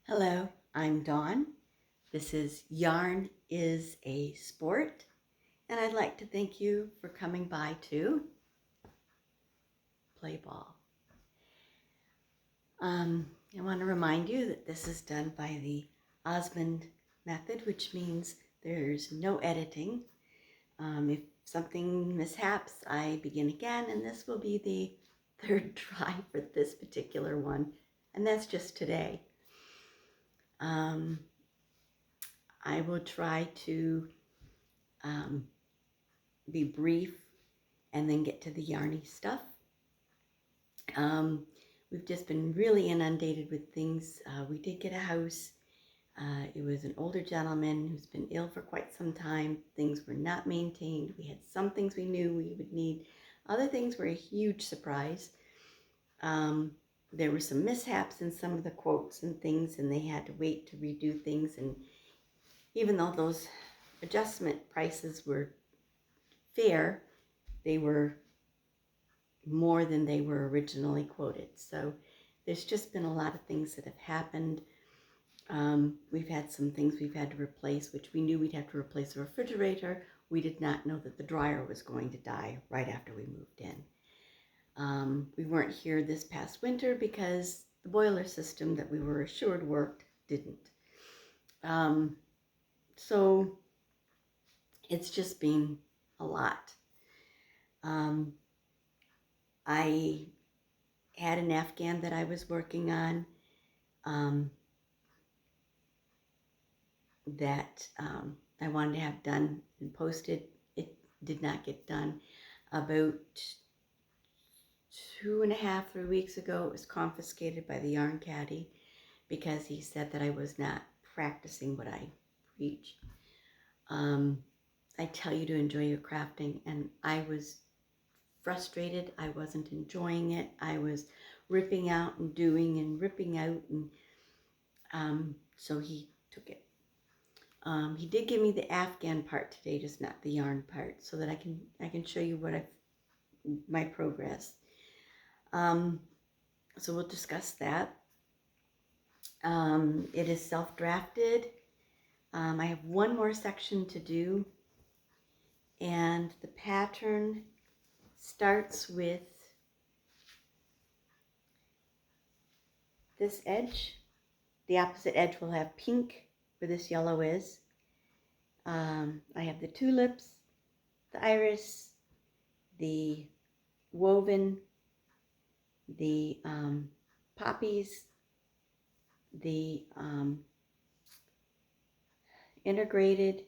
Hello, I'm Dawn. This is Yarn is a Sport, and I'd like to thank you for coming by to play ball. I want to remind you that this is done by the Osmond method, which means there's no editing. If something mishaps, I begin again, and this will be the third try for this particular one, and that's just today. I will try to be brief and then get to the yarny stuff. We've just been really inundated with things. We did get a house. It was an older gentleman who's been ill for quite some time. Things were not maintained. We had some things we knew we would need. Other things were a huge surprise. There were some mishaps in some of the quotes and things, and they had to wait to redo things. And even though those adjustment prices were fair, they were more than they were originally quoted. So there's just been a lot of things that have happened. We've had some things we've had to replace, which we knew we'd have to replace the refrigerator. We did not know that the dryer was going to die right after we moved in. We weren't here this past winter because the boiler system that we were assured worked didn't. So it's just been a lot. I had an Afghan that I was working on that I wanted to have done and posted. It did not get done. About 2.5, 3 weeks ago, it was confiscated by the yarn caddy because he said that I was not practicing what I preach. I tell you to enjoy your crafting, and I was frustrated. I wasn't enjoying it. I was ripping out and doing and ripping out, and so he took it. He did give me the Afghan part today, just not the yarn part, so that I can show you what my progress. So we'll discuss that. It is self-drafted. I have one more section to do, and the pattern starts with this edge. The opposite edge will have pink where this yellow is. I have the tulips, the iris, the woven, the poppies, the integrated,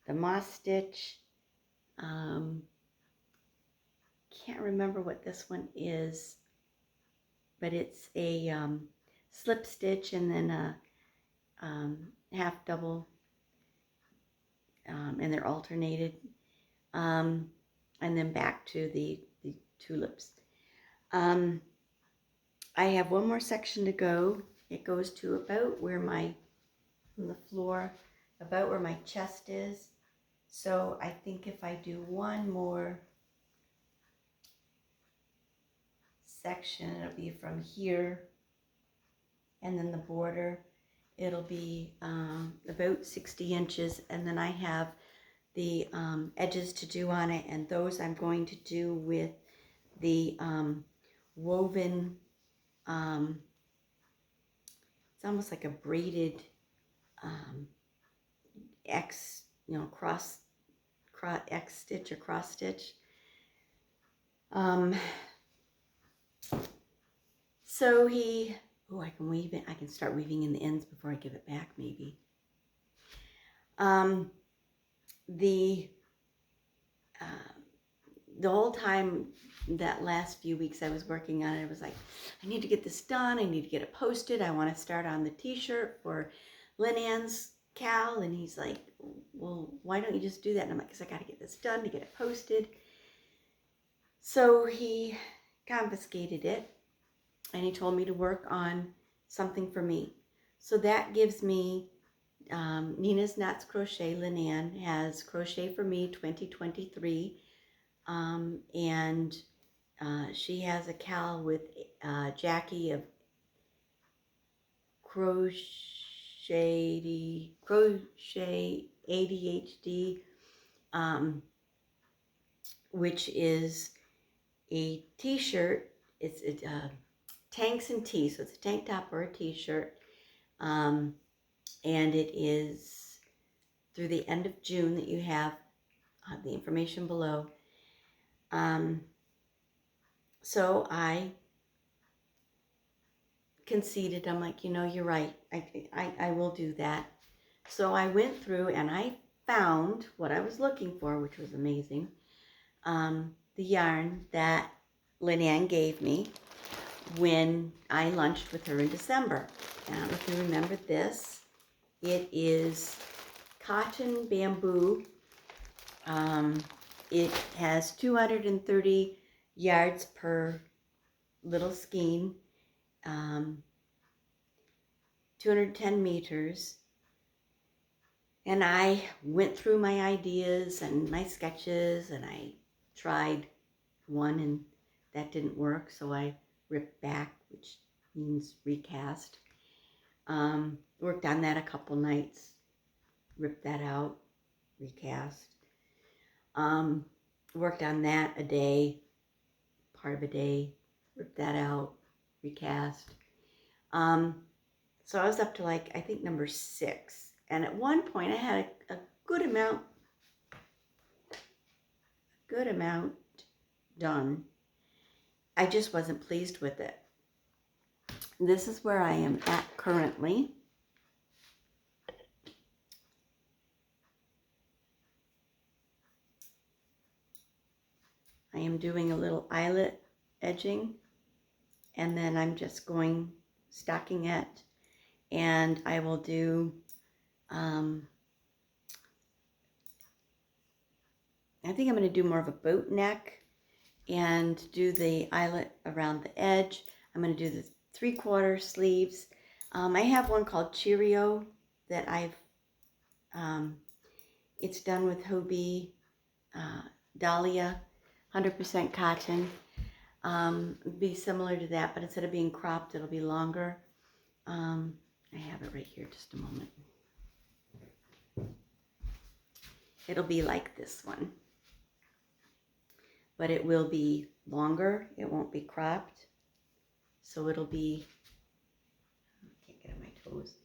the moss stitch. Can't remember what this one is, but it's a slip stitch and then a half double, and they're alternated, and then back to the tulips. I have one more section to go. It goes to about where from the floor, about where my chest is. So I think if I do one more section, it'll be from here, and then the border, it'll be about 60 inches, and then I have the edges to do on it, and those I'm going to do with the woven, it's almost like a braided X, cross X stitch or cross stitch. So I can weave it. I can start weaving in the ends before I give it back, maybe. The whole time, that last few weeks I was working on it, I was like, I need to get this done. I need to get it posted. I want to start on the t-shirt for Lynn Ann's Cal. And he's like, well, why don't you just do that? And I'm like, because I got to get this done to get it posted. So he confiscated it, and he told me to work on something for me. So that gives me Nina's Knots Crochet. Lynn Ann has Crochet for Me 2023, and she has a cal with Jackie of crochet ADHD, which is a t-shirt. It's tanks and tee, so it's a tank top or a t-shirt, and it is through the end of June that you have the information below. So I conceded. I'm like, you're right. I will do that. So I went through and I found what I was looking for, which was amazing. The yarn that Lynn gave me when I lunched with her in December. I don't know if you remember this. It is cotton bamboo. It has 230 yards per little skein, 210 meters. And I went through my ideas and my sketches, and I tried one and that didn't work, so I ripped back, which means recast. Worked on that a couple nights, ripped that out, recast. Worked on that a day, part of a day, ripped that out, recast. So I was up to I think number 6. And at one point I had a good amount done. I just wasn't pleased with it. This is where I am at currently. I am doing a little eyelet edging, and then I'm just going stockinette, and I will do I think I'm going to do more of a boat neck and do the eyelet around the edge. I'm going to do the 3/4 sleeves. I have one called Cheerio that I've, it's done with Hobie Dahlia, 100% cotton. Be similar to that, but instead of being cropped, it'll be longer. I have it right here, just a moment. It'll be like this one, but it will be longer. It won't be cropped, so it'll be, I can't get on my toes.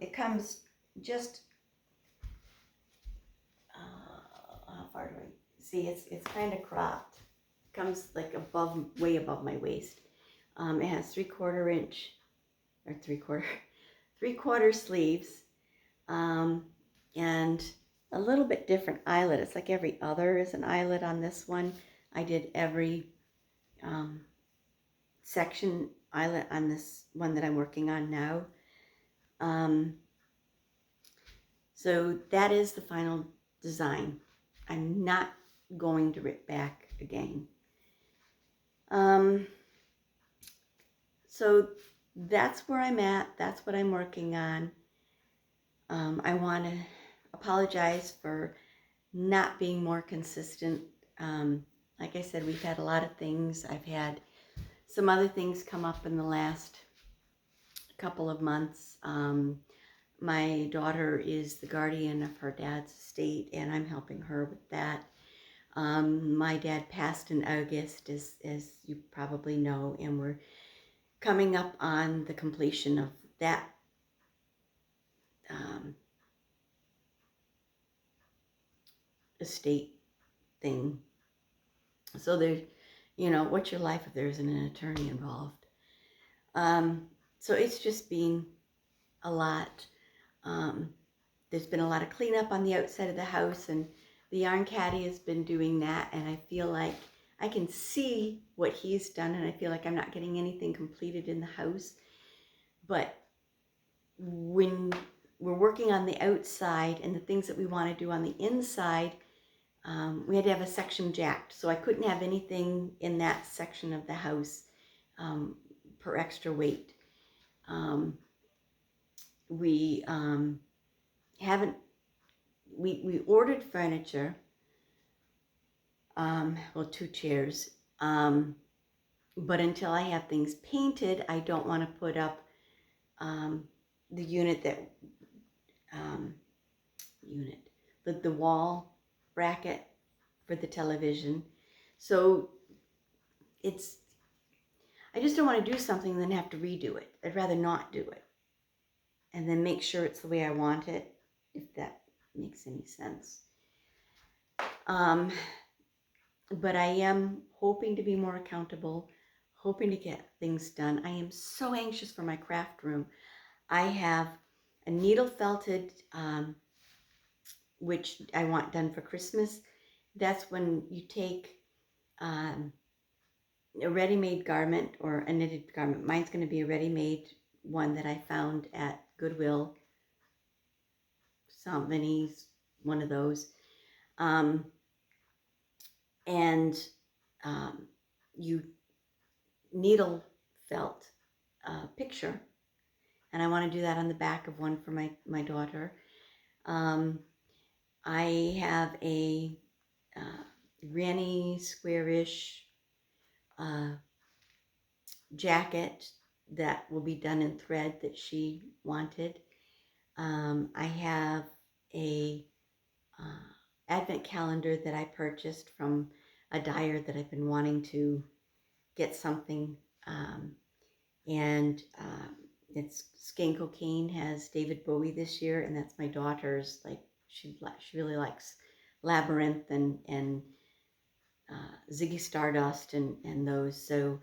It comes just, how far do I see? It's kind of cropped. It comes like way above my waist. It has 3/4 inch or 3/4 sleeves, and a little bit different eyelet. It's like every other is an eyelet on this one. I did every section eyelet on this one that I'm working on now. So that is the final design. I'm not going to rip back again. So that's where I'm at. That's what I'm working on. I want to apologize for not being more consistent. Like I said, we've had a lot of things. I've had some other things come up in the last couple of months. My daughter is the guardian of her dad's estate, and I'm helping her with that. My dad passed in August, as you probably know, and we're coming up on the completion of that estate thing. So there's, what's your life if there isn't an attorney involved? So it's just been a lot. There's been a lot of cleanup on the outside of the house, and the Yarn Caddy has been doing that, and I feel like I can see what he's done, and I feel like I'm not getting anything completed in the house. But when we're working on the outside and the things that we want to do on the inside, we had to have a section jacked, so I couldn't have anything in that section of the house per extra weight. We ordered furniture, well, 2 chairs, but until I have things painted, I don't want to put up the unit that unit the wall bracket for the television. So it's, I just don't want to do something and then have to redo it. I'd rather not do it and then make sure it's the way I want it, if that makes any sense. But I am hoping to be more accountable, hoping to get things done. I am so anxious for my craft room. I have a needle felted, which I want done for Christmas. That's when you take a ready-made garment or a knitted garment. Mine's going to be a ready-made one that I found at Goodwill, St. Vinny's, one of those. And you needle felt picture, and I want to do that on the back of one for my daughter. I have a granny squarish jacket that will be done in thread that she wanted. I have a advent calendar that I purchased from a dyer that I've been wanting to get something, and it's Skin Cocaine has David Bowie this year, and that's my daughter's. Like she really likes Labyrinth and Ziggy Stardust and those. So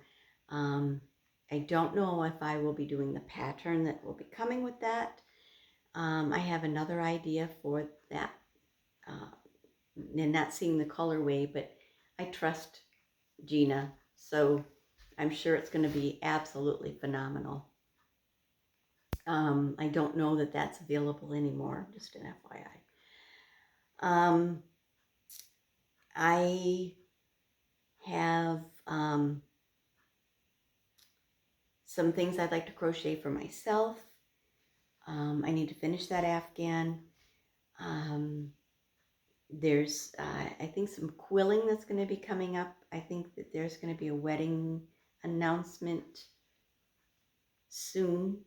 I don't know if I will be doing the pattern that will be coming with that. I have another idea for that, and not seeing the colorway, but I trust Gina, so I'm sure it's going to be absolutely phenomenal. I don't know that that's available anymore, just an FYI. I have some things I'd like to crochet for myself. I need to finish that Afghan. There's, I think, some quilling that's going to be coming up. I think that there's going to be a wedding announcement soon.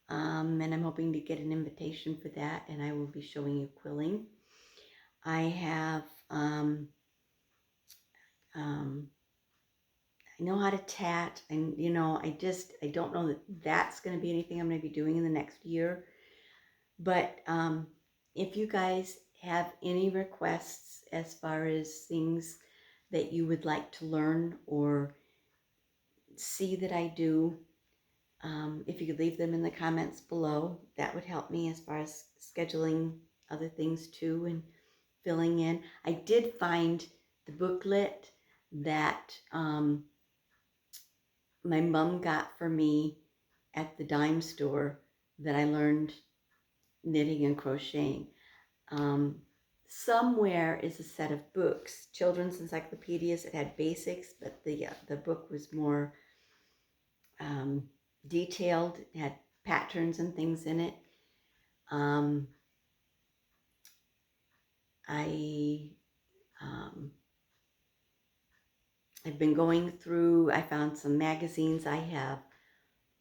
And I'm hoping to get an invitation for that, and I will be showing you quilling. I have, I know how to tat, and I don't know that that's going to be anything I'm going to be doing in the next year. But if you guys have any requests as far as things that you would like to learn or see that I do, if you could leave them in the comments below, that would help me as far as scheduling other things too and filling in. I did find the booklet that my mom got for me at the dime store that I learned knitting and crocheting. Somewhere is a set of books, children's encyclopedias. It had basics, but the book was more detailed. It had patterns and things in it. I've been going through, I found some magazines. I have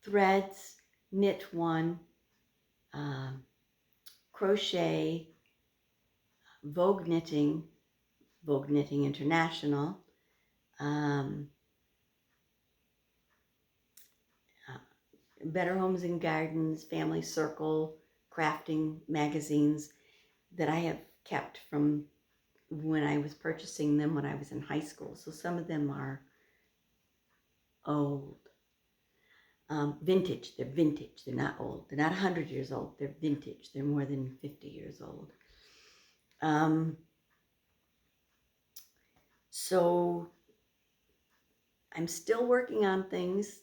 Threads, Knit One, Crochet, Vogue Knitting International, Better Homes and Gardens, Family Circle, crafting magazines that I have kept from when I was purchasing them when I was in high school. So some of them are old. Vintage. They're vintage. They're not old. They're not 100 years old. They're vintage. They're more than 50 years old. So I'm still working on things.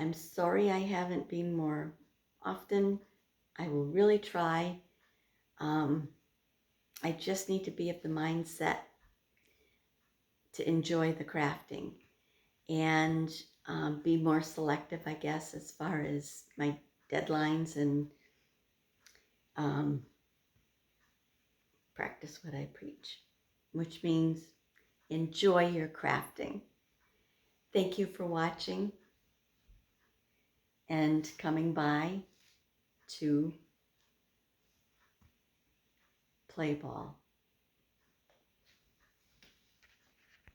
I'm sorry I haven't been more often. I will really try. I just need to be of the mindset to enjoy the crafting and be more selective, I guess, as far as my deadlines and practice what I preach, which means enjoy your crafting. Thank you for watching, and coming by to play ball.